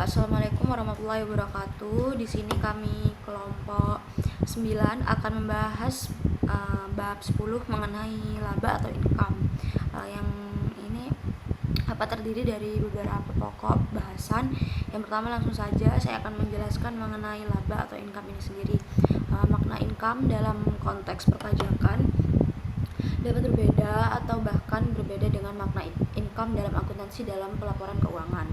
Assalamualaikum warahmatullahi wabarakatuh. Di sini kami kelompok 9 akan membahas bab 10 mengenai laba atau income. Yang ini terdiri dari beberapa pokok bahasan. Yang pertama, langsung saja saya akan menjelaskan mengenai laba atau income ini sendiri. Makna income dalam konteks perpajakan dapat berbeda atau bahkan berbeda dengan makna income dalam akuntansi dalam pelaporan keuangan.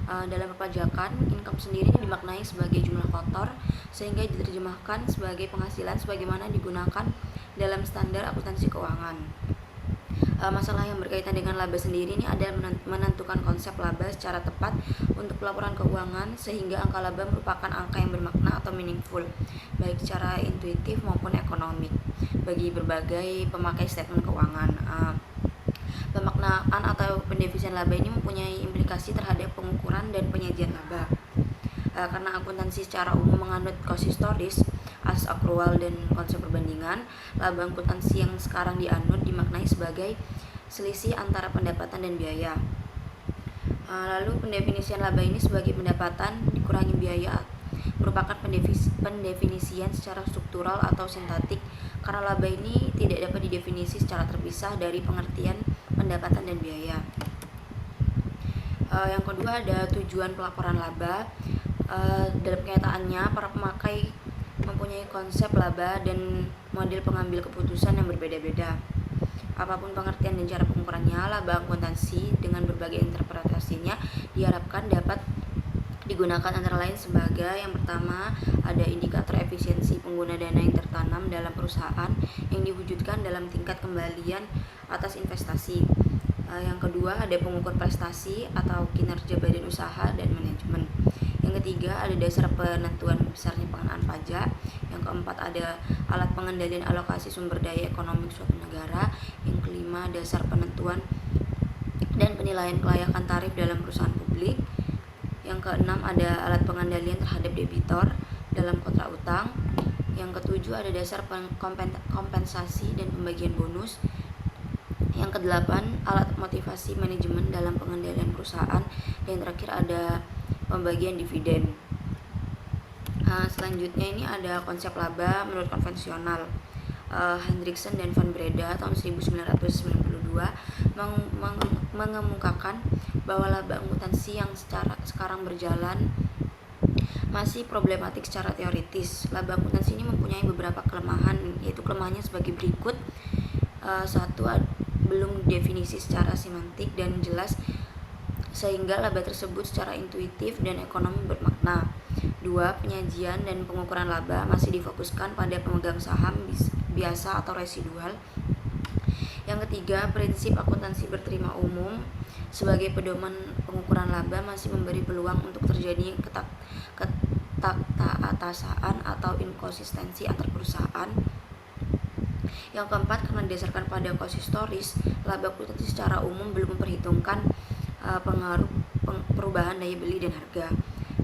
Dalam perpajakan, income sendiri dimaknai sebagai jumlah kotor sehingga diterjemahkan sebagai penghasilan sebagaimana digunakan dalam standar akuntansi keuangan. Masalah yang berkaitan dengan laba sendiri ini adalah menentukan konsep laba secara tepat untuk pelaporan keuangan sehingga angka laba merupakan angka yang bermakna atau meaningful baik secara intuitif maupun ekonomik bagi berbagai pemakai statement keuangan. Pemaknaan atau pendefinisan laba ini mempunyai implikasi terhadap pengukuran dan penyajian laba. Karena akuntansi secara umum menganut cost historis, asas akrual dan konsep perbandingan, laba akuntansi yang sekarang dianut dimaknai sebagai selisih antara pendapatan dan biaya. Lalu pendefinisian laba ini sebagai pendapatan dikurangi biaya merupakan pendefinisian secara struktural atau sintaktik karena laba ini tidak dapat didefinisi secara terpisah dari pengertian pendapatan dan biaya. Yang kedua ada tujuan pelaporan laba. Dalam kenyataannya para pemakai mempunyai konsep laba dan model pengambil keputusan yang berbeda-beda. Apapun pengertian dan cara pengukurannya, laba akuntansi dengan berbagai interpretasinya diharapkan dapat digunakan antara lain sebagai yang pertama ada indikator efisiensi pengguna dana yang tertanam dalam perusahaan yang diwujudkan dalam tingkat kembalian atas investasi. Yang kedua ada pengukur prestasi atau kinerja badan usaha dan manajemen. Yang ketiga ada dasar penentuan besarnya pengenaan pajak. Yang keempat ada alat pengendalian alokasi sumber daya ekonomi suatu negara. Yang kelima dasar penentuan dan penilaian kelayakan tarif dalam perusahaan publik. Yang keenam ada alat pengendalian terhadap debitor dalam kontrak utang. Yang ketujuh ada dasar kompensasi dan pembagian bonus. Yang kedelapan alat motivasi manajemen dalam pengendalian perusahaan. Dan terakhir ada pembagian dividen. Selanjutnya ini ada konsep laba menurut konvensional. Hendriksen dan Van Breda tahun 1992 mengemukakan bahwa laba akuntansi yang sekarang berjalan masih problematik secara teoritis. Laba akuntansi ini mempunyai beberapa kelemahan, yaitu kelemahannya sebagai berikut. Satu, belum definisi secara semantik dan jelas sehingga laba tersebut secara intuitif dan ekonomi bermakna. Dua, penyajian dan pengukuran laba masih difokuskan pada pemegang saham biasa atau residual. Yang ketiga, prinsip akuntansi berterima umum sebagai pedoman pengukuran laba masih memberi peluang untuk terjadi ketaatan atau inkonsistensi antar perusahaan. Yang keempat, karena didasarkan pada cost historis, laba akuntansi secara umum belum memperhitungkan pengaruh perubahan daya beli dan harga.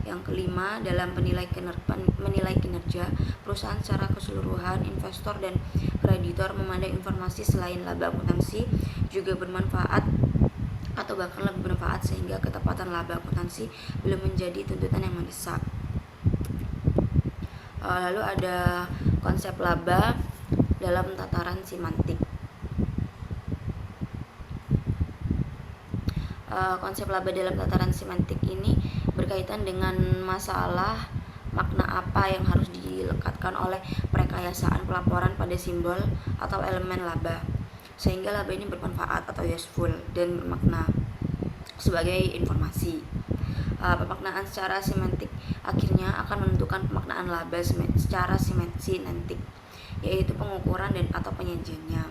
Yang kelima, dalam menilai kinerja perusahaan secara keseluruhan, investor dan kreditor memandang informasi selain laba akuntansi juga bermanfaat atau bahkan lebih bermanfaat sehingga ketepatan laba akuntansi belum menjadi tuntutan yang mendesak. Lalu ada konsep laba dalam tataran semantik. Konsep laba dalam tataran semantik ini berkaitan dengan masalah makna apa yang harus dilekatkan oleh perekayasaan pelaporan pada simbol atau elemen laba sehingga laba ini bermanfaat atau useful dan bermakna sebagai informasi. Pemaknaan secara semantik akhirnya akan menentukan pemaknaan laba secara semantik, yaitu pengukuran dan atau penyajiannya.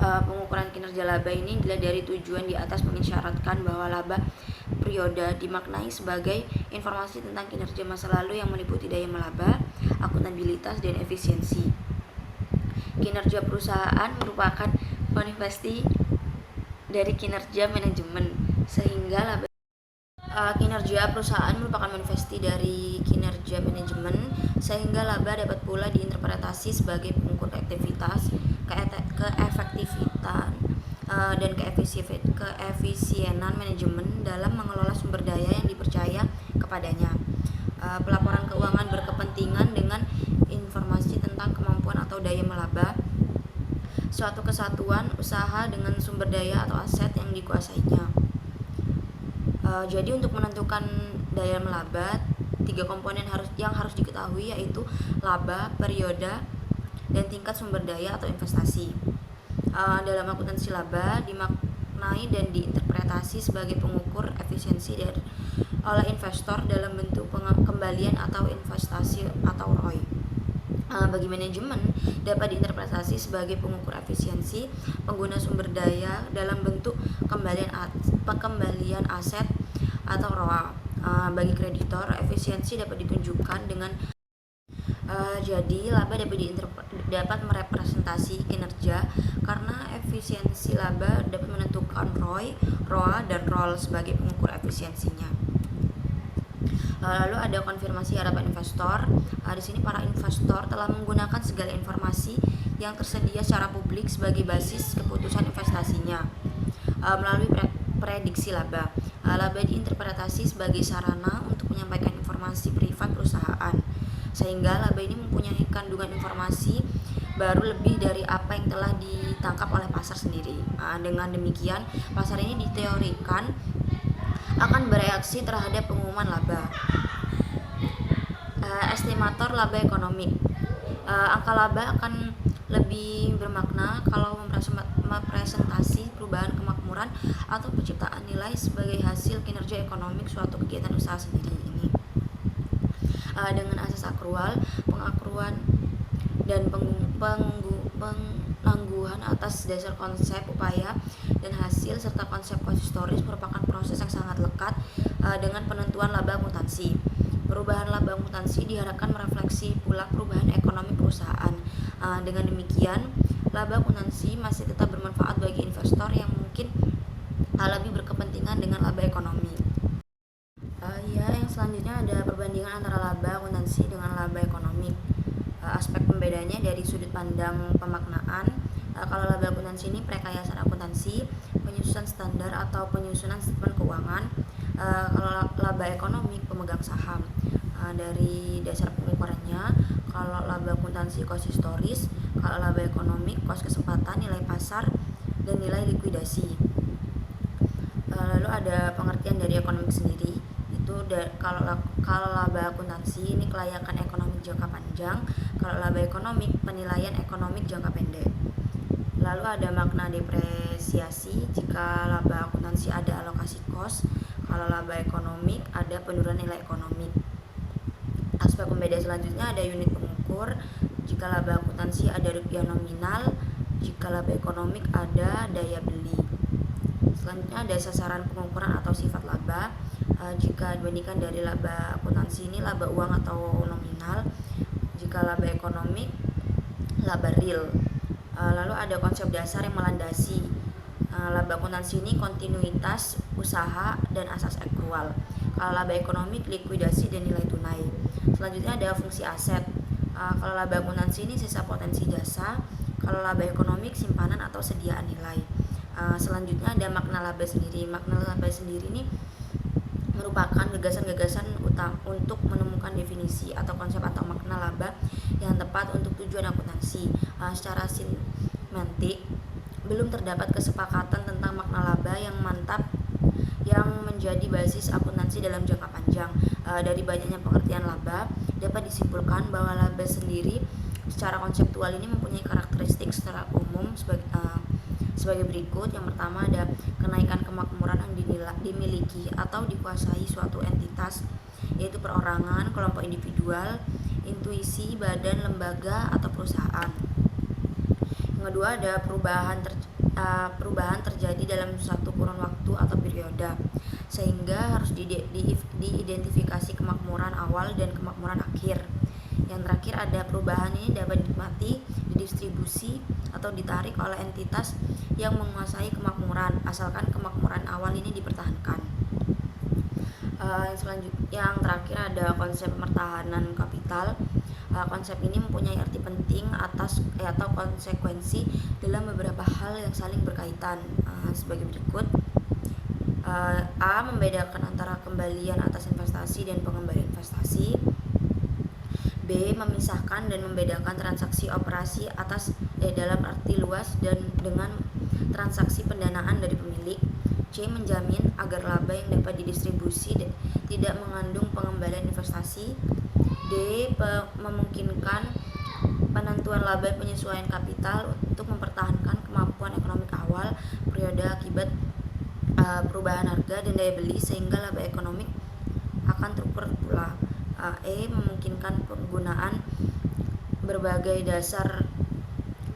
Pengukuran kinerja laba ini dilihat dari tujuan di atas mengisyaratkan bahwa laba periode dimaknai sebagai informasi tentang kinerja masa lalu yang meliputi daya melaba, akuntabilitas, dan efisiensi. Kinerja perusahaan merupakan manifestasi dari kinerja manajemen sehingga laba kinerja perusahaan merupakan manifestasi dari kinerja manajemen sehingga laba dapat pula diinterpretasi sebagai pengukur keefektifan dan keefisienan manajemen dalam mengelola sumber daya yang dipercaya kepadanya. Pelaporan keuangan berkepentingan dengan informasi tentang kemampuan atau daya melaba suatu kesatuan usaha dengan sumber daya atau aset yang dikuasainya. Jadi untuk menentukan daya melaba, 3 komponen yang harus diketahui yaitu laba, periode, dan tingkat sumber daya atau investasi. Dalam akuntansi laba dimaknai dan diinterpretasi sebagai pengukur efisiensi oleh investor dalam bentuk kembalian atau investasi atau ROI. Bagi manajemen dapat diinterpretasi sebagai pengukur efisiensi pengguna sumber daya dalam bentuk pengembalian aset atau ROA. Bagi kreditor, efisiensi dapat ditunjukkan dengan jadi laba dapat merepresentasi kinerja karena efisiensi laba dapat menentukan ROI, ROA, dan ROL sebagai pengukur efisiensinya. Lalu ada konfirmasi harapan investor. Di sini para investor telah menggunakan segala informasi yang tersedia secara publik sebagai basis keputusan investasinya. Melalui prediksi laba. Laba diinterpretasi sebagai sarana untuk menyampaikan informasi privat perusahaan, sehingga laba ini mempunyai kandungan informasi baru lebih dari apa yang telah ditangkap oleh pasar sendiri. Dengan demikian, pasar ini diteorikan akan bereaksi terhadap pengumuman laba. Estimator laba ekonomi. Angka laba akan lebih bermakna kalau mempresentasi perubahan kemakmuran atau penciptaan nilai sebagai hasil kinerja ekonomi suatu kegiatan usaha sendiri ini. Dengan asas akrual, pengakruan dan penangguhan atas dasar konsep upaya dan hasil serta konsep konsistoris merupakan proses yang sangat lekat dengan penentuan laba akuntansi. Perubahan laba akuntansi diharapkan merefleksi pula perubahan ekonomi perusahaan. Dengan demikian, laba akuntansi masih tetap bermanfaat bagi investor yang mungkin lebih berkepentingan dengan laba ekonomi. Yang selanjutnya ada perbandingan antara laba akuntansi dengan laba ekonomi. Aspek pembedanya dari sudut pandang pemaknaan. Kalau laba akuntansi ini prekayasan akuntansi, penyusunan standar atau penyusunan statement keuangan. Kalau laba ekonomi pemegang saham. Dari dasar pengukurannya, kalau laba akuntansi cost historis, kalau laba ekonomi cost kesempatan, nilai pasar, dan nilai likuidasi. Lalu ada pengertian dari ekonomi sendiri. Kalau laba akuntansi ini kelayakan ekonomi jangka panjang, kalau laba ekonomi penilaian ekonomi jangka pendek. Lalu ada makna depresiasi. Jika laba akuntansi ada alokasi cost, kalau laba ekonomi ada penurunan nilai ekonomi. Aspek pembeda selanjutnya ada unit pengukur. Jika laba akuntansi ada rupiah nominal, jika laba ekonomi ada daya beli. Selanjutnya ada sasaran pengukuran atau sifat laba. Jika dibandingkan dari laba akuntansi ini laba uang atau nominal, jika laba ekonomi laba real. Lalu ada konsep dasar yang melandasi laba akuntansi ini kontinuitas usaha dan asas akrual. Kalau laba ekonomi likuidasi dan nilai tunai. Selanjutnya ada fungsi aset. Kalau laba akuntansi ini sisa potensi jasa, kalau laba ekonomi simpanan atau sediaan nilai. Selanjutnya ada makna laba sendiri. Makna laba sendiri ini merupakan gagasan-gagasan untuk menemukan definisi atau konsep atau makna laba yang tepat untuk tujuan akuntansi. Secara semantik belum terdapat kesepakatan tentang makna laba yang mantap yang menjadi basis akuntansi dalam jangka panjang. Dari banyaknya pengertian laba dapat disimpulkan bahwa laba sendiri secara konseptual ini mempunyai karakteristik secara umum sebagai berikut. Yang pertama ada kenaikan kemakmuran yang dimiliki atau dikuasai suatu entitas, yaitu perorangan, kelompok individual, intuisi, badan, lembaga, atau perusahaan. Yang kedua ada perubahan terjadi dalam suatu kurun waktu atau periode, sehingga harus diidentifikasi kemakmuran awal dan kemakmuran akhir. Yang terakhir ada perubahan ini dapat dinikmati, didistribusi, atau ditarik oleh entitas yang menguasai kemakmuran, asalkan kemakmuran awal ini dipertahankan. Yang terakhir ada konsep pertahanan kapital. Konsep ini mempunyai arti penting atau konsekuensi dalam beberapa hal yang saling berkaitan, sebagai berikut. A. Membedakan antara kembalian atas investasi dan pengembalian investasi. B. Memisahkan dan membedakan transaksi operasi dalam arti luas dan dengan transaksi pendanaan dari pemilik. C. Menjamin agar laba yang dapat didistribusi tidak mengandung pengembalian investasi. D. Memungkinkan penentuan laba penyesuaian kapital untuk mempertahankan kemampuan ekonomi awal periode akibat perubahan harga dan daya beli sehingga laba ekonomi akan terukur pula. E. Memungkinkan penggunaan berbagai dasar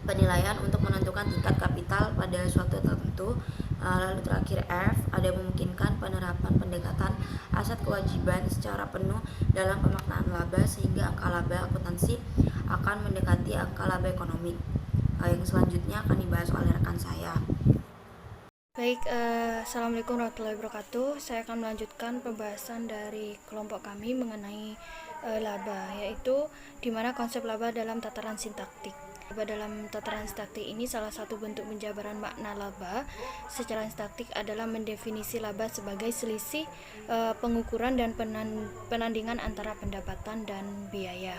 penilaian untuk menentukan tingkat kapital pada suatu tertentu. Lalu terakhir F, ada memungkinkan penerapan pendekatan aset kewajiban secara penuh dalam pemaknaan laba sehingga angka laba akuntansi akan mendekati angka laba ekonomi. Yang selanjutnya akan dibahas oleh rekan saya. Baik, Assalamualaikum warahmatullahi wabarakatuh. Saya akan melanjutkan pembahasan dari kelompok kami mengenai laba, yaitu di mana konsep laba dalam tataran sintaktik. Laba dalam tataran sintaktik ini salah satu bentuk penjabaran makna laba secara sintaktik adalah mendefinisi laba sebagai selisih pengukuran dan penandingan antara pendapatan dan biaya.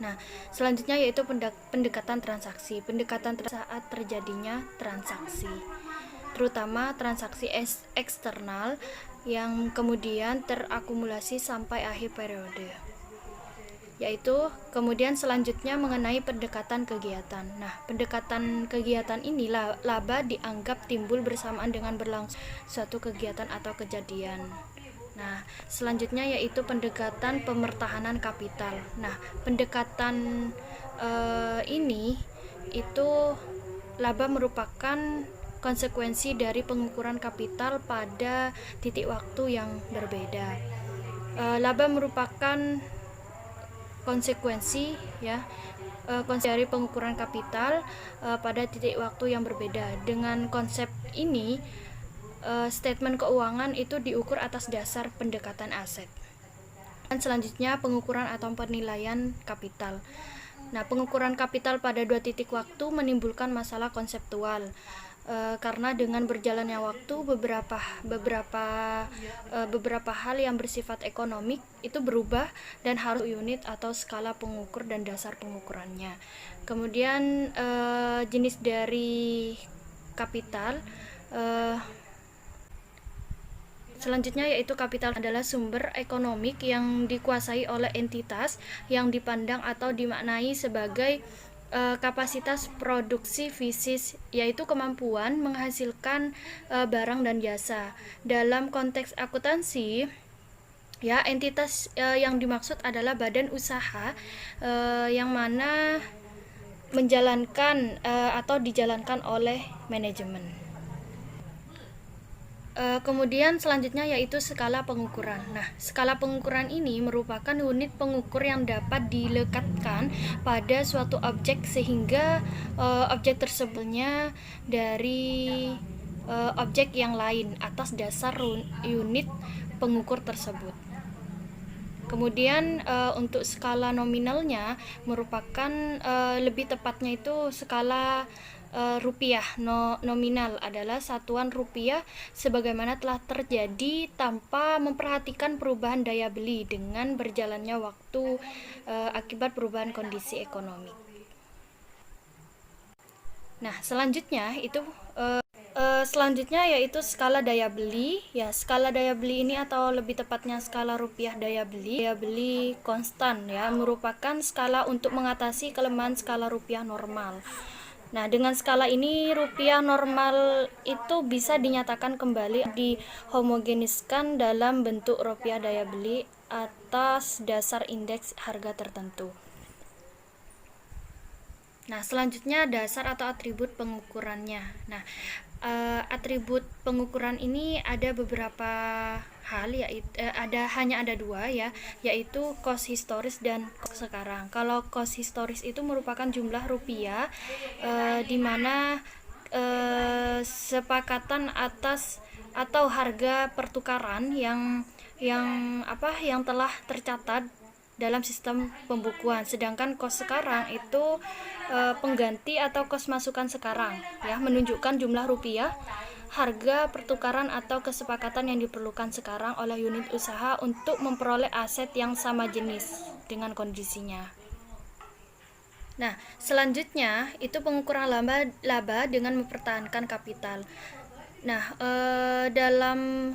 Nah, selanjutnya yaitu pendekatan transaksi. Pendekatan saat terjadinya transaksi, terutama transaksi eksternal yang kemudian terakumulasi sampai akhir periode. Yaitu kemudian selanjutnya mengenai pendekatan kegiatan. Nah, pendekatan kegiatan ini laba dianggap timbul bersamaan dengan berlangsung suatu kegiatan atau kejadian. Nah, selanjutnya yaitu pendekatan pemertahanan kapital. Nah, pendekatan ini itu laba merupakan konsekuensi dari pengukuran kapital pada titik waktu yang berbeda. Laba merupakan konsekuensi dari pengukuran kapital pada titik waktu yang berbeda. Dengan konsep ini, statement keuangan itu diukur atas dasar pendekatan aset. Dan selanjutnya pengukuran atau penilaian kapital. Nah, pengukuran kapital pada dua titik waktu menimbulkan masalah konseptual. Karena dengan berjalannya waktu beberapa hal yang bersifat ekonomik itu berubah dan harus unit atau skala pengukur dan dasar pengukurannya. Kemudian jenis dari kapital selanjutnya yaitu kapital adalah sumber ekonomik yang dikuasai oleh entitas yang dipandang atau dimaknai sebagai kapasitas produksi fisik, yaitu kemampuan menghasilkan barang dan jasa. Dalam konteks akuntansi, entitas yang dimaksud adalah badan usaha yang mana menjalankan atau dijalankan oleh manajemen. Kemudian selanjutnya yaitu skala pengukuran. Nah, skala pengukuran ini merupakan unit pengukur yang dapat dilekatkan pada suatu objek sehingga objek tersebutnya dari objek yang lain atas dasar unit pengukur tersebut. Kemudian untuk skala nominalnya merupakan lebih tepatnya itu skala rupiah. Nominal adalah satuan rupiah sebagaimana telah terjadi tanpa memperhatikan perubahan daya beli dengan berjalannya waktu akibat perubahan kondisi ekonomi. Nah, selanjutnya yaitu skala daya beli. Ya, skala daya beli ini atau lebih tepatnya skala rupiah daya beli konstan merupakan skala untuk mengatasi kelemahan skala rupiah normal. Nah, dengan skala ini rupiah normal itu bisa dinyatakan kembali dihomogeniskan dalam bentuk rupiah daya beli atas dasar indeks harga tertentu. Nah, selanjutnya dasar atau atribut pengukurannya. Nah, atribut pengukuran ini ada beberapa hal, hanya ada dua yaitu cost historis dan cost sekarang. Kalau cost historis itu merupakan jumlah rupiah di mana sepakatan atas atau harga pertukaran yang telah tercatat dalam sistem pembukuan. Sedangkan kos sekarang itu pengganti atau kos masukan sekarang, ya, menunjukkan jumlah rupiah, harga pertukaran atau kesepakatan yang diperlukan sekarang oleh unit usaha untuk memperoleh aset yang sama jenis dengan kondisinya. Nah, selanjutnya itu pengukuran laba dengan mempertahankan kapital. Nah, dalam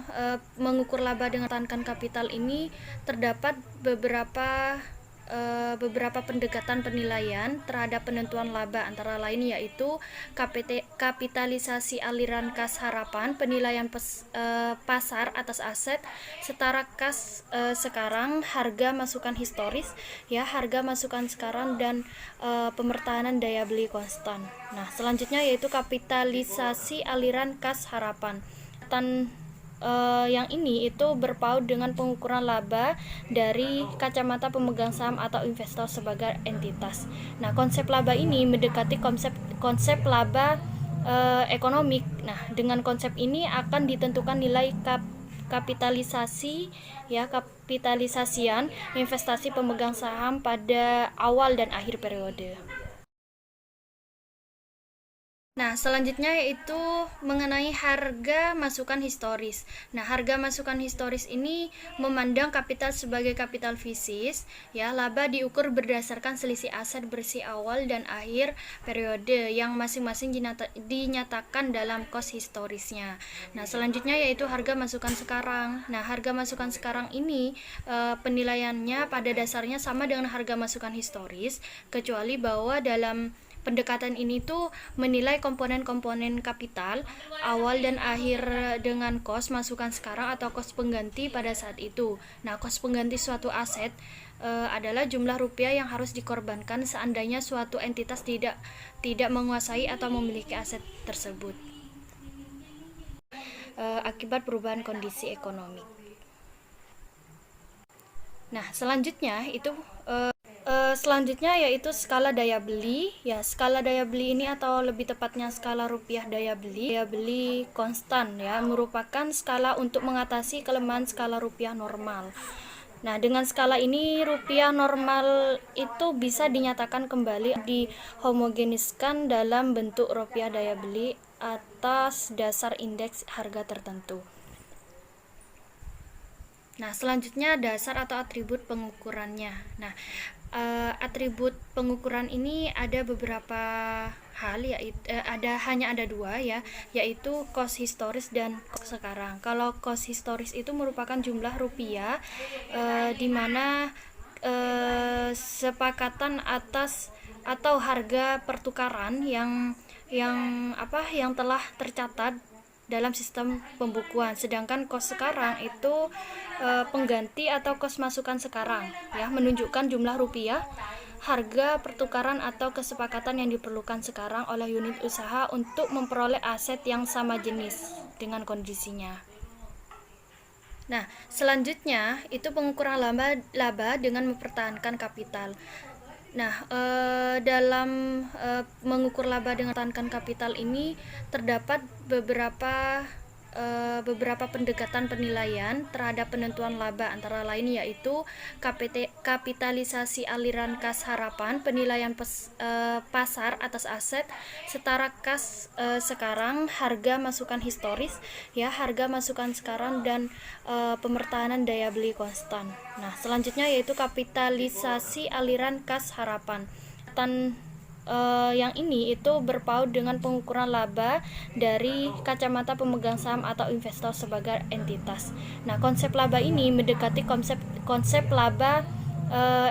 mengukur laba dengan mempertahankan kapital ini terdapat beberapa pendekatan penilaian terhadap penentuan laba, antara lain yaitu kapitalisasi aliran kas harapan, penilaian pasar atas aset, setara kas sekarang, harga masukan historis, ya, harga masukan sekarang, dan pemertahanan daya beli konstan. Nah, selanjutnya yaitu kapitalisasi aliran kas harapan. Yang ini itu berpaut dengan pengukuran laba dari kacamata pemegang saham atau investor sebagai entitas. Nah, konsep laba ini mendekati konsep laba ekonomik. Nah, dengan konsep ini akan ditentukan nilai kapitalisasi, ya, kapitalisasian investasi pemegang saham pada awal dan akhir periode. Nah, selanjutnya yaitu mengenai harga masukan historis. Nah, harga masukan historis ini memandang kapital sebagai kapital fisis, ya, laba diukur berdasarkan selisih aset bersih awal dan akhir periode yang masing-masing dinyatakan dalam kos historisnya. Nah, selanjutnya yaitu harga masukan sekarang. Nah, harga masukan sekarang ini penilaiannya pada dasarnya sama dengan harga masukan historis, kecuali bahwa dalam pendekatan ini tuh menilai komponen-komponen kapital awal dan akhir dengan kos masukan sekarang atau kos pengganti pada saat itu. Nah, kos pengganti suatu aset adalah jumlah rupiah yang harus dikorbankan seandainya suatu entitas tidak menguasai atau memiliki aset tersebut akibat perubahan kondisi ekonomi. Nah, selanjutnya yaitu skala daya beli, ya. Skala daya beli ini atau lebih tepatnya skala rupiah daya beli konstan, ya, merupakan skala untuk mengatasi kelemahan skala rupiah normal. Nah, dengan skala ini rupiah normal itu bisa dinyatakan kembali dihomogeniskan dalam bentuk rupiah daya beli atas dasar indeks harga tertentu. Nah, selanjutnya dasar atau atribut pengukurannya. Nah, atribut pengukuran ini ada beberapa hal, yaitu hanya ada dua, ya, yaitu kos historis dan kos sekarang. Kalau kos historis itu merupakan jumlah rupiah di mana sepakatan atas atau harga pertukaran yang telah tercatat dalam sistem pembukuan. Sedangkan kos sekarang itu pengganti atau kos masukan sekarang, ya, menunjukkan jumlah rupiah, harga pertukaran atau kesepakatan yang diperlukan sekarang oleh unit usaha untuk memperoleh aset yang sama jenis dengan kondisinya. Nah, selanjutnya itu pengukuran laba dengan mempertahankan kapital. Nah, dalam mengukur laba dengan mempertahankan kapital ini terdapat beberapa pendekatan penilaian terhadap penentuan laba, antara lain yaitu kapitalisasi aliran kas harapan, penilaian pasar atas aset, setara kas sekarang, harga masukan historis, ya, harga masukan sekarang, dan pemertahanan daya beli konstan. Nah, selanjutnya yaitu kapitalisasi aliran kas harapan. Yang ini itu berpaut dengan pengukuran laba dari kacamata pemegang saham atau investor sebagai entitas. Nah, konsep laba ini mendekati konsep laba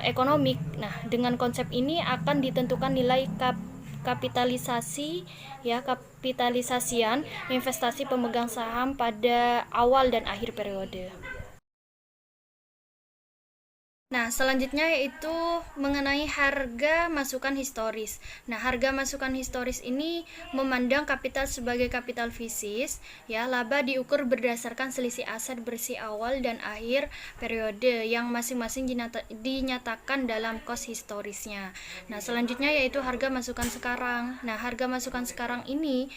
ekonomik. Nah, dengan konsep ini akan ditentukan nilai kapitalisasi, ya, kapitalisasian investasi pemegang saham pada awal dan akhir periode. Nah, selanjutnya yaitu mengenai harga masukan historis. Nah, harga masukan historis ini memandang kapital sebagai kapital fisis, ya, laba diukur berdasarkan selisih aset bersih awal dan akhir periode yang masing-masing dinyatakan dalam kos historisnya. Nah, selanjutnya yaitu harga masukan sekarang. Nah, harga masukan sekarang ini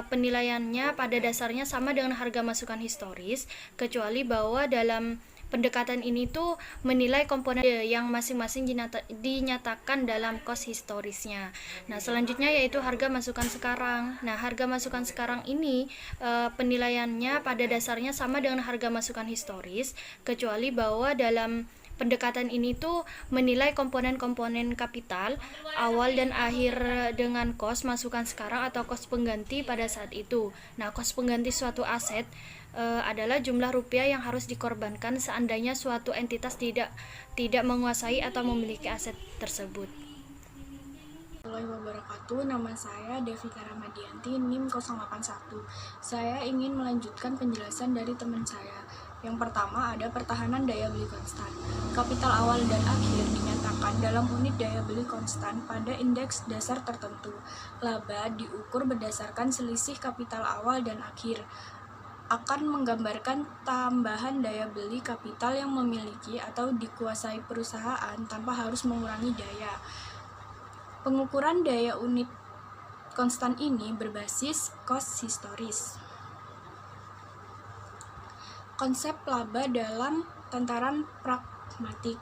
penilaiannya pada dasarnya sama dengan harga masukan historis, kecuali bahwa dalam pendekatan ini tuh menilai komponen yang masing-masing dinyatakan dalam cost historisnya. Nah, selanjutnya yaitu harga masukan sekarang. Nah, harga masukan sekarang ini penilaiannya pada dasarnya sama dengan harga masukan historis, kecuali bahwa dalam pendekatan ini tuh menilai komponen-komponen kapital awal dan akhir dengan kos masukan sekarang atau kos pengganti pada saat itu. Nah, kos pengganti suatu aset adalah jumlah rupiah yang harus dikorbankan seandainya suatu entitas tidak menguasai atau memiliki aset tersebut. Assalamualaikum warahmatullahi wabarakatuh. Nama saya Devika Ramadianti, NIM 081. Saya ingin melanjutkan penjelasan dari teman saya. Yang pertama ada pertahanan daya beli konstan. Kapital awal dan akhir dinyatakan dalam unit daya beli konstan pada indeks dasar tertentu. Laba diukur berdasarkan selisih kapital awal dan akhir. Akan menggambarkan tambahan daya beli kapital yang memiliki atau dikuasai perusahaan tanpa harus mengurangi daya. Pengukuran daya unit konstan ini berbasis cost historis. Konsep laba dalam tataran pragmatik.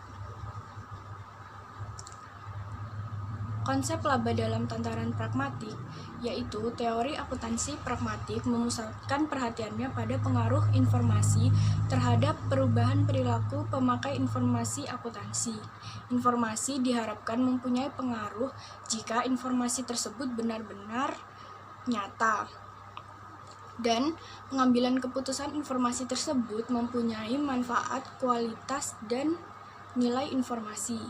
Konsep laba dalam tataran pragmatik yaitu teori akuntansi pragmatik memusatkan perhatiannya pada pengaruh informasi terhadap perubahan perilaku pemakai informasi akuntansi. Informasi diharapkan mempunyai pengaruh jika informasi tersebut benar-benar nyata. Dan pengambilan keputusan informasi tersebut mempunyai manfaat, kualitas, dan nilai informasi.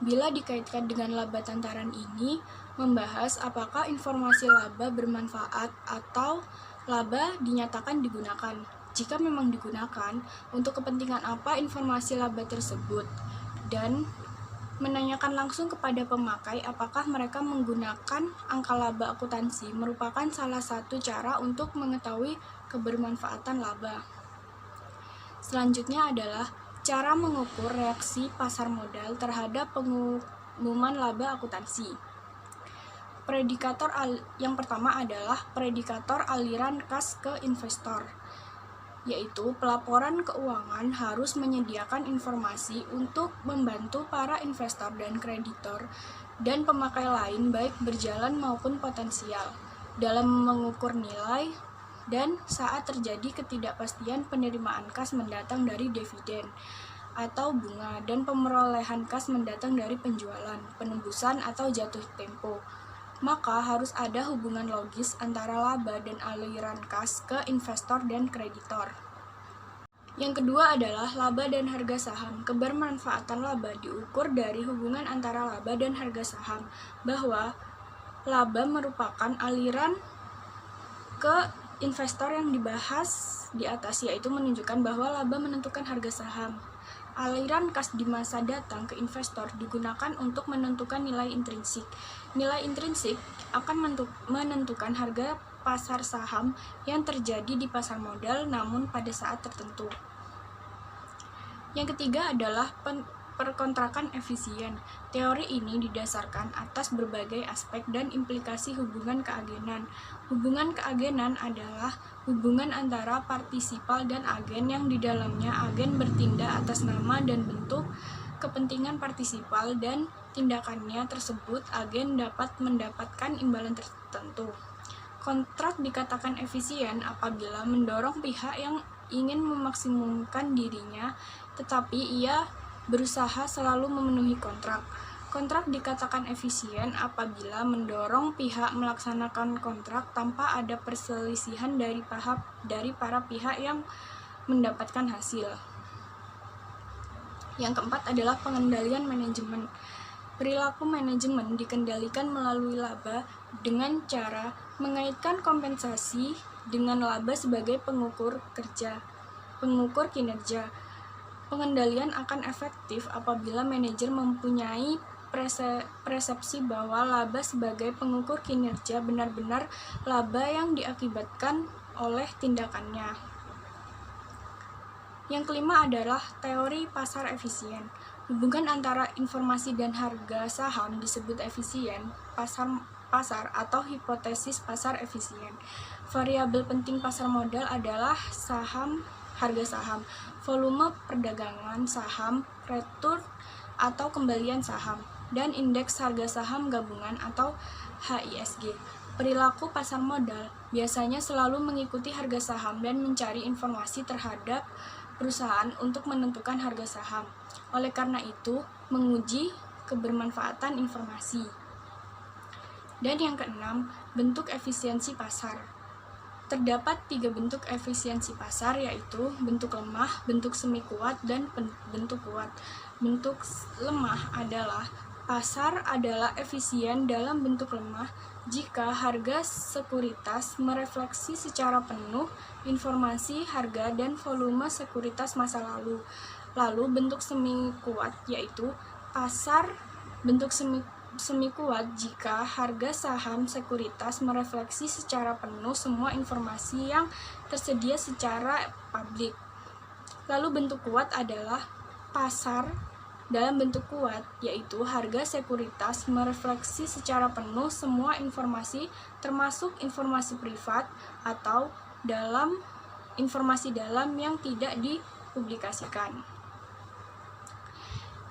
Bila dikaitkan dengan laba tataran ini, membahas apakah informasi laba bermanfaat atau laba dinyatakan digunakan. Jika memang digunakan, untuk kepentingan apa informasi laba tersebut, dan menanyakan langsung kepada pemakai apakah mereka menggunakan angka laba akuntansi merupakan salah satu cara untuk mengetahui kebermanfaatan laba. Selanjutnya adalah cara mengukur reaksi pasar modal terhadap pengumuman laba akuntansi. Yang pertama adalah predikator aliran kas ke investor, yaitu pelaporan keuangan harus menyediakan informasi untuk membantu para investor dan kreditor dan pemakai lain baik berjalan maupun potensial dalam mengukur nilai dan saat terjadi ketidakpastian penerimaan kas mendatang dari dividen atau bunga dan pemerolehan kas mendatang dari penjualan, penembusan atau jatuh tempo. Maka harus ada hubungan logis antara laba dan aliran kas ke investor dan kreditor. Yang kedua adalah laba dan harga saham. Kebermanfaatan laba diukur dari hubungan antara laba dan harga saham, bahwa laba merupakan aliran ke investor yang dibahas di atas, yaitu menunjukkan bahwa laba menentukan harga saham. Aliran kas di masa datang ke investor digunakan untuk menentukan nilai intrinsik. Nilai intrinsik akan menentukan harga pasar saham yang terjadi di pasar modal namun pada saat tertentu. Yang ketiga adalah perkontrakan efisien. Teori ini didasarkan atas berbagai aspek dan implikasi hubungan keagenan. Hubungan keagenan adalah hubungan antara partisipal dan agen yang di dalamnya agen bertindak atas nama dan bentuk kepentingan partisipal dan tindakannya tersebut agen dapat mendapatkan imbalan tertentu. Kontrak dikatakan efisien apabila mendorong pihak yang ingin memaksimumkan dirinya tetapi ia berusaha selalu memenuhi kontrak. Kontrak dikatakan efisien apabila mendorong pihak melaksanakan kontrak tanpa ada perselisihan dari para pihak yang mendapatkan hasil. Yang keempat adalah pengendalian manajemen. Perilaku manajemen dikendalikan melalui laba dengan cara mengaitkan kompensasi dengan laba sebagai pengukur kinerja. Pengendalian akan efektif apabila manajer mempunyai persepsi bahwa laba sebagai pengukur kinerja benar-benar laba yang diakibatkan oleh tindakannya. Yang kelima adalah teori pasar efisien. Hubungan antara informasi dan harga saham disebut efisien pasar atau hipotesis pasar efisien. Variabel penting pasar modal adalah saham harga saham, volume perdagangan saham, return atau kembalian saham, dan indeks harga saham gabungan atau HISG. Perilaku pasar modal biasanya selalu mengikuti harga saham dan mencari informasi terhadap perusahaan untuk menentukan harga saham. Oleh karena itu, menguji kebermanfaatan informasi. Dan yang keenam, bentuk efisiensi pasar. Terdapat 3 bentuk efisiensi pasar, yaitu bentuk lemah, bentuk semi kuat, dan bentuk kuat. Bentuk lemah adalah pasar adalah efisien dalam bentuk lemah jika harga sekuritas merefleksi secara penuh informasi harga dan volume sekuritas masa lalu. Lalu bentuk semi kuat yaitu pasar bentuk semi kuat jika harga saham sekuritas merefleksi secara penuh semua informasi yang tersedia secara publik. Lalu bentuk kuat adalah pasar dalam bentuk kuat, yaitu harga sekuritas merefleksi secara penuh semua informasi termasuk informasi privat atau informasi dalam yang tidak dipublikasikan.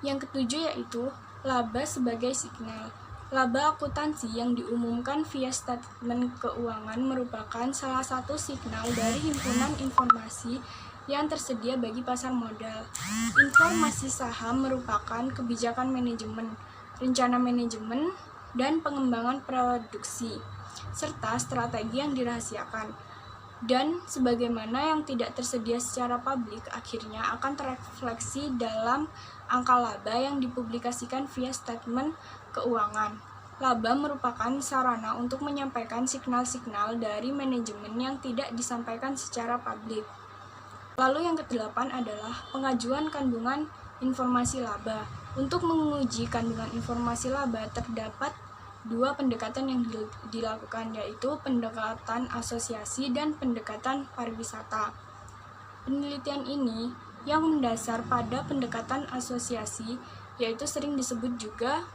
Yang ketujuh yaitu laba sebagai signal. Laba akuntansi yang diumumkan via statement keuangan merupakan salah satu signal dari himpunan informasi yang tersedia bagi pasar modal. Informasi saham merupakan kebijakan manajemen, rencana manajemen, dan pengembangan produksi, serta strategi yang dirahasiakan. Dan sebagaimana yang tidak tersedia secara publik, akhirnya akan terefleksi dalam angka laba yang dipublikasikan via statement keuangan. Laba merupakan sarana untuk menyampaikan signal-signal dari manajemen yang tidak disampaikan secara publik. Lalu yang ke-8 adalah pengajuan kandungan informasi laba. Untuk menguji kandungan informasi laba terdapat 2 pendekatan yang dilakukan, yaitu pendekatan asosiasi dan pendekatan pariwisata. Penelitian ini yang mendasar pada pendekatan asosiasi, yaitu sering disebut juga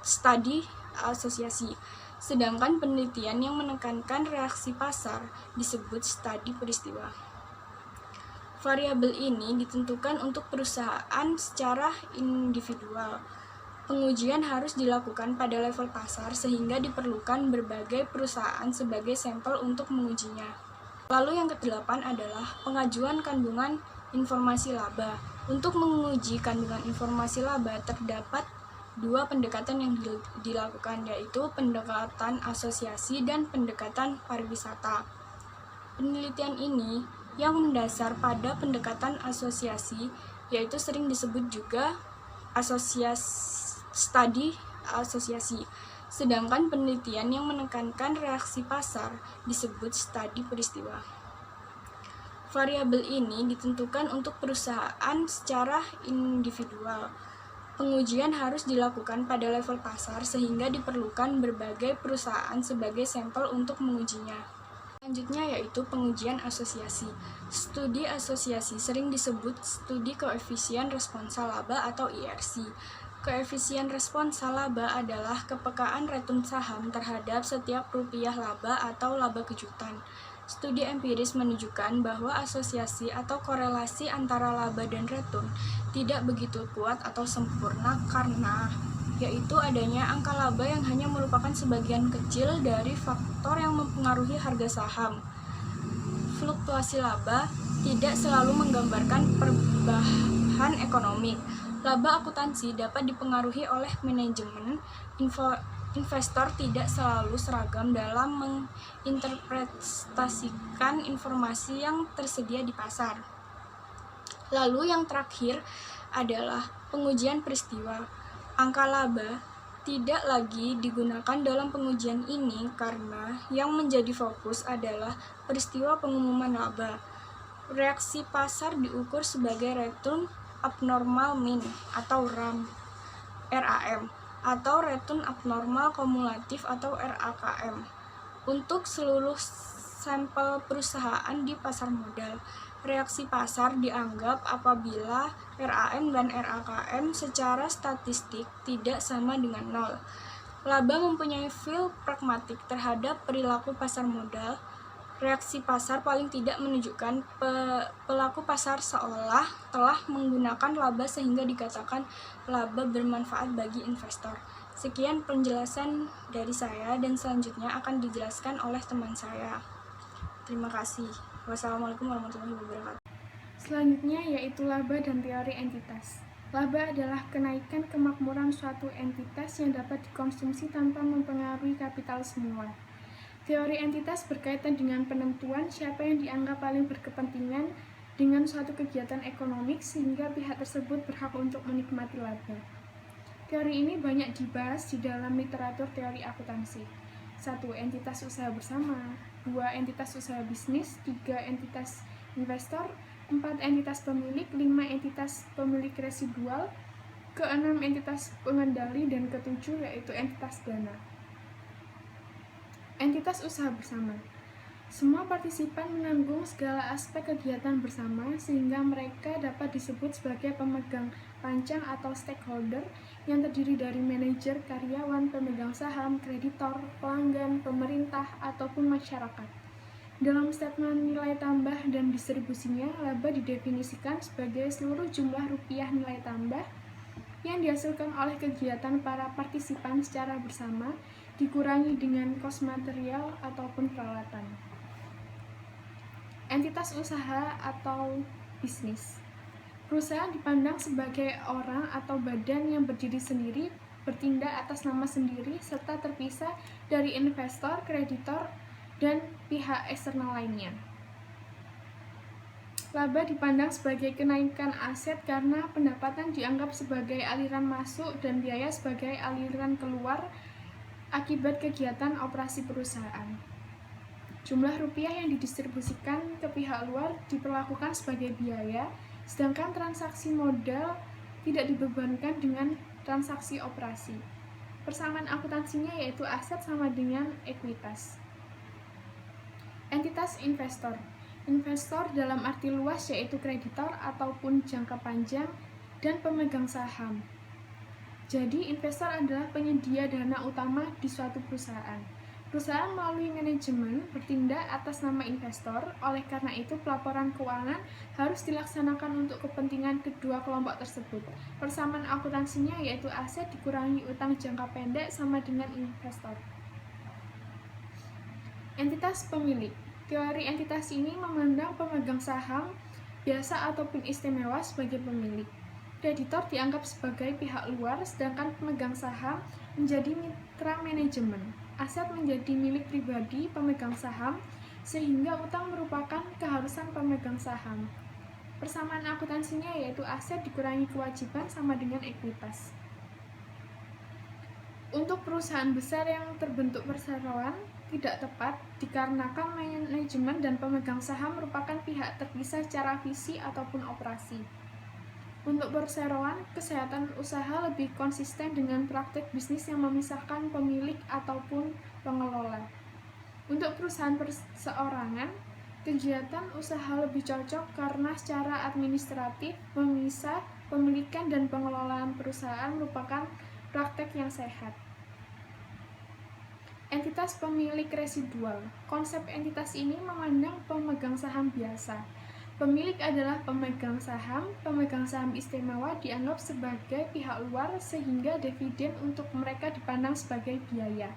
studi asosiasi. Sedangkan penelitian yang menekankan reaksi pasar disebut studi peristiwa. Variabel ini ditentukan untuk perusahaan secara individual. Pengujian harus dilakukan pada level pasar sehingga diperlukan berbagai perusahaan sebagai sampel untuk mengujinya. Lalu yang ke-8 adalah pengajuan kandungan informasi laba. Untuk menguji kandungan informasi laba terdapat 2 pendekatan yang dilakukan, yaitu pendekatan asosiasi dan pendekatan pariwisata. Penelitian ini yang mendasar pada pendekatan asosiasi, yaitu sering disebut juga studi asosiasi. Sedangkan penelitian yang menekankan reaksi pasar disebut studi peristiwa. Variabel ini ditentukan untuk perusahaan secara individual. Pengujian harus dilakukan pada level pasar sehingga diperlukan berbagai perusahaan sebagai sampel untuk mengujinya. Selanjutnya yaitu pengujian asosiasi. Studi asosiasi sering disebut studi koefisien responsa laba atau IRC. Koefisien responsa laba adalah kepekaan return saham terhadap setiap rupiah laba atau laba kejutan. Studi empiris menunjukkan bahwa asosiasi atau korelasi antara laba dan return tidak begitu kuat atau sempurna karena yaitu adanya angka laba yang hanya merupakan sebagian kecil dari faktor yang mempengaruhi harga saham. Fluktuasi laba tidak selalu menggambarkan perubahan ekonomi. Laba akuntansi dapat dipengaruhi oleh manajemen. Investor tidak selalu seragam dalam menginterpretasikan informasi yang tersedia di pasar. Lalu yang terakhir adalah pengujian peristiwa. Angka laba tidak lagi digunakan dalam pengujian ini karena yang menjadi fokus adalah peristiwa pengumuman laba. Reaksi pasar diukur sebagai return abnormal mean atau RAM, atau return abnormal kumulatif atau RAKM. Untuk seluruh sampel perusahaan di pasar modal, reaksi pasar dianggap apabila RAM dan RAKM secara statistik tidak sama dengan 0. Laba mempunyai feel pragmatik terhadap perilaku pasar modal. Reaksi pasar paling tidak menunjukkan pelaku pasar seolah telah menggunakan laba sehingga dikatakan laba bermanfaat bagi investor. Sekian penjelasan dari saya dan selanjutnya akan dijelaskan oleh teman saya. Terima kasih. Wassalamualaikum warahmatullahi wabarakatuh. Selanjutnya yaitu laba dan teori entitas. Laba adalah kenaikan kemakmuran suatu entitas yang dapat dikonsumsi tanpa mempengaruhi kapital semula. Teori entitas berkaitan dengan penentuan siapa yang dianggap paling berkepentingan dengan suatu kegiatan ekonomi sehingga pihak tersebut berhak untuk menikmati laba. Teori ini banyak dibahas di dalam literatur teori akuntansi. 1. Entitas usaha bersama. 2. Entitas usaha bisnis. 3. Entitas investor. 4. Entitas pemilik. 5. Entitas pemilik residual. 6. Entitas pengendali. Dan 7. Yaitu entitas dana. Entitas usaha bersama. Semua partisipan menanggung segala aspek kegiatan bersama sehingga mereka dapat disebut sebagai pemegang pancang atau stakeholder yang terdiri dari manajer, karyawan, pemegang saham, kreditor, pelanggan, pemerintah, ataupun masyarakat. Dalam statement nilai tambah dan distribusinya, laba didefinisikan sebagai seluruh jumlah rupiah nilai tambah yang dihasilkan oleh kegiatan para partisipan secara bersama dikurangi dengan kos material ataupun peralatan. Entitas usaha atau bisnis. Perusahaan dipandang sebagai orang atau badan yang berdiri sendiri, bertindak atas nama sendiri, serta terpisah dari investor, kreditor, dan pihak eksternal lainnya. Laba dipandang sebagai kenaikan aset karena pendapatan dianggap sebagai aliran masuk dan biaya sebagai aliran keluar akibat kegiatan operasi perusahaan. Jumlah rupiah yang didistribusikan ke pihak luar diperlakukan sebagai biaya, sedangkan transaksi modal tidak dibebankan dengan transaksi operasi. Persamaan akuntansinya yaitu aset sama dengan ekuitas. Entitas investor. Investor dalam arti luas yaitu kreditor ataupun jangka panjang dan pemegang saham. Jadi, investor adalah penyedia dana utama di suatu perusahaan. Perusahaan melalui manajemen bertindak atas nama investor, oleh karena itu pelaporan keuangan harus dilaksanakan untuk kepentingan kedua kelompok tersebut. Persamaan akuntansinya yaitu aset dikurangi utang jangka pendek sama dengan investor. Entitas pemilik. Teori entitas ini memandang pemegang saham biasa ataupun istimewa sebagai pemilik. Kreditor dianggap sebagai pihak luar, sedangkan pemegang saham menjadi mitra manajemen. Aset menjadi milik pribadi pemegang saham, sehingga utang merupakan keharusan pemegang saham. Persamaan akuntansinya yaitu aset dikurangi kewajiban sama dengan ekuitas. Untuk perusahaan besar yang terbentuk perseroan tidak tepat dikarenakan manajemen dan pemegang saham merupakan pihak terpisah secara visi ataupun operasi. Untuk perseroan, kesehatan usaha lebih konsisten dengan praktik bisnis yang memisahkan pemilik ataupun pengelola. Untuk perusahaan perseorangan, kegiatan usaha lebih cocok karena secara administratif memisah pemilikan dan pengelolaan perusahaan merupakan praktek yang sehat. Entitas pemilik residual. Konsep entitas ini memandang pemegang saham biasa. Pemilik adalah pemegang saham istimewa dianggap sebagai pihak luar sehingga dividen untuk mereka dipandang sebagai biaya.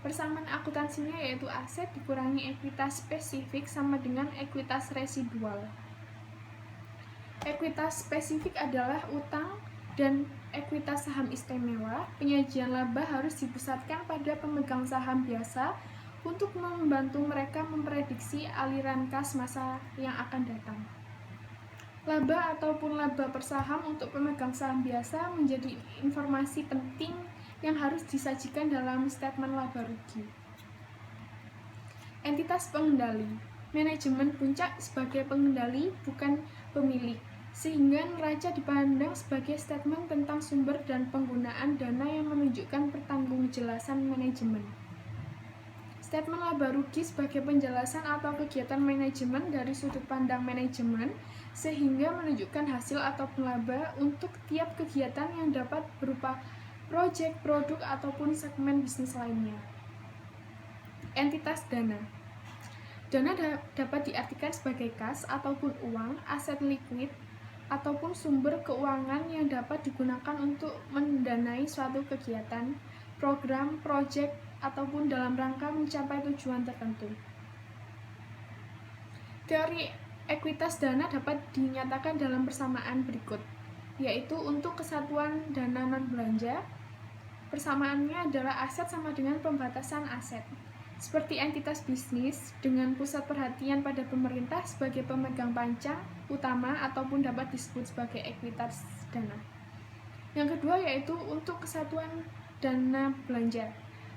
Persamaan akuntansinya yaitu aset dikurangi ekuitas spesifik sama dengan ekuitas residual. Ekuitas spesifik adalah utang dan ekuitas saham istimewa. Penyajian laba harus dipusatkan pada pemegang saham biasa untuk membantu mereka memprediksi aliran kas masa yang akan datang. Laba ataupun laba per saham untuk pemegang saham biasa menjadi informasi penting yang harus disajikan dalam statement laba rugi. Entitas pengendali. Manajemen puncak sebagai pengendali bukan pemilik, sehingga neraca dipandang sebagai statement tentang sumber dan penggunaan dana yang menunjukkan pertanggungjelasan manajemen. Statement laba rugi sebagai penjelasan atau kegiatan manajemen dari sudut pandang manajemen sehingga menunjukkan hasil ataupun laba untuk tiap kegiatan yang dapat berupa proyek, produk, ataupun segmen bisnis lainnya. Entitas dana. Dana dapat diartikan sebagai kas ataupun uang, aset likuid, ataupun sumber keuangan yang dapat digunakan untuk mendanai suatu kegiatan, program, proyek, ataupun dalam rangka mencapai tujuan tertentu. Teori ekuitas dana dapat dinyatakan dalam persamaan berikut, yaitu untuk kesatuan dana non-belanja, persamaannya adalah aset sama dengan pembatasan aset. Seperti entitas bisnis dengan pusat perhatian pada pemerintah sebagai pemegang pancang utama ataupun dapat disebut sebagai ekuitas dana. Yang kedua yaitu untuk kesatuan dana belanja.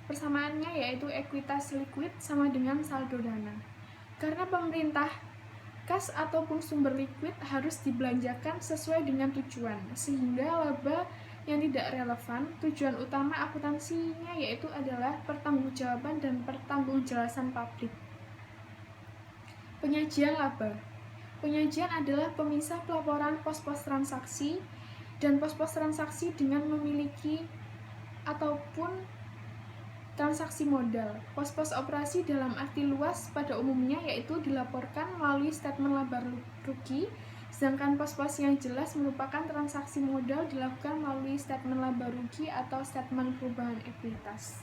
Persamaannya yaitu ekuitas likuid sama dengan saldo dana. Karena pemerintah, kas ataupun sumber likuid harus dibelanjakan sesuai dengan tujuan, sehingga laba yang tidak relevan, tujuan utama akuntansinya yaitu adalah pertanggungjawaban dan pertanggungjelasan publik. Penyajian laba. Penyajian adalah pemisah pelaporan pos-pos transaksi dan pos-pos transaksi dengan memiliki ataupun transaksi modal. Pos-pos operasi dalam arti luas pada umumnya yaitu dilaporkan melalui statement laba rugi, sedangkan pos-pos yang jelas merupakan transaksi modal dilakukan melalui statement laba rugi atau statement perubahan ekuitas.